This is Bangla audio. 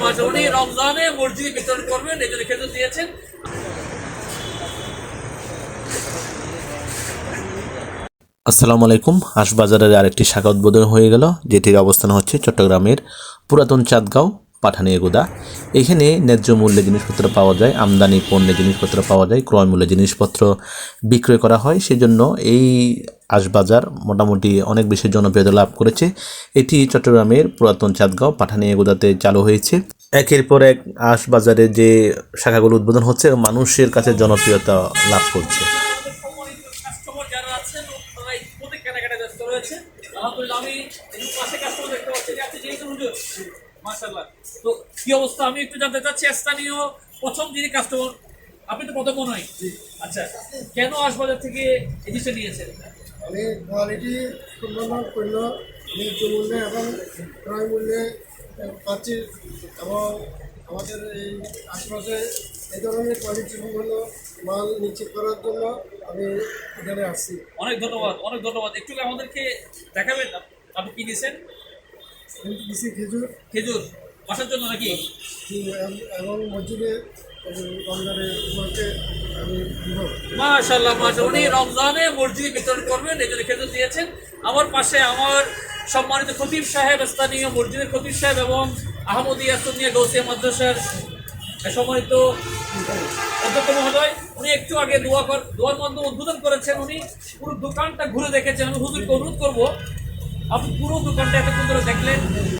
মাসে উনি রমজানে মসজিদে বিতরণ করবেন, এই জন্য খেজুর দিয়েছেন। আসসালামু আলাইকুম। হাঁসবাজারের আরেকটি শাখা উদ্বোধন হয়ে গেল, যেটির অবস্থান হচ্ছে চট্টগ্রামের পুরাতন চাঁদগাঁও পাঠানিয়াগুদা। এখানে ন্যায্য মূল্যে জিনিসপত্র পাওয়া যায়, আমদানি পণ্যে জিনিসপত্র পাওয়া যায়, ক্রয় মূল্যে জিনিসপত্র বিক্রয় করা হয়। সেজন্য এই হাঁসবাজার মোটামুটি অনেক বেশি জনপ্রিয়তা লাভ করেছে। এটি চট্টগ্রামের পুরাতন চাঁদগাঁও পাঠানিয়াগুদাতে চালু হয়েছে। একের পর এক হাঁসবাজারে যে শাখাগুলো উদ্বোধন হচ্ছে, মানুষের কাছে জনপ্রিয়তা লাভ করছে। কাস্টমার যারা আছেন তারা ইতিমধ্যে কেনাকাটা ব্যস্ত রয়েছে। আলহামদুলিল্লাহ, আমি এই পাশে কাস্টমার দেখতে পাচ্ছি যে আপনি যেহেতু হুজুর, মাশাআল্লাহ। তো কি অবস্থা, আমি একটু জানতে চাচ্ছি, স্থানীয় প্রথম যিনি কাস্টমার, আপনি তো প্রথম মনে হয়। আচ্ছা, কেন হাঁসবাজার থেকে এই জিনিসটা নিয়েছেন? আমি কোয়ালিটি সম্পন্ন পণ্য ন্যায্য মূল্যে এবং ক্রয় মূল্যে পাচ্ছি, এবং আমাদের এই আশেপাশে এই ধরনের কোয়ালিটি সম্পন্ন মাল নিশ্চিত করার জন্য আমি এখানে আসছি। অনেক ধন্যবাদ, অনেক ধন্যবাদ। একটু আমাদেরকে দেখাবেন আপনি কি দিয়েছেন? দিচ্ছি খেজুর খেজুর বাসার জন্য নাকি? এবং মসজিদে রমজানের উপলক্ষে আমি দিব। মাশাআল্লাহ, মাশাআল্লাহ, উনি রমজানে মসজিদে বিতরণ করবেন, এই জন্য খেজুর দিয়েছেন। আমার পাশে আমার সম্মানিত খতিব সাহেব, স্থানীয় মসজিদের খতিব সাহেব এবং আহমদিয়া সুন্নিয়া গৌসিয়া মাদ্রাসার সম্মানিত অধ্যক্ষ মহোদয়, উনি একটু আগে দোয়ার মাধ্যমে উদ্বোধন করেছেন। উনি পুরো দোকানটা ঘুরে দেখেছেন। আমি হুজুরকে অনুরোধ করবো, আপনি পুরো দোকানটা এতক্ষণ ধরে দেখলেন।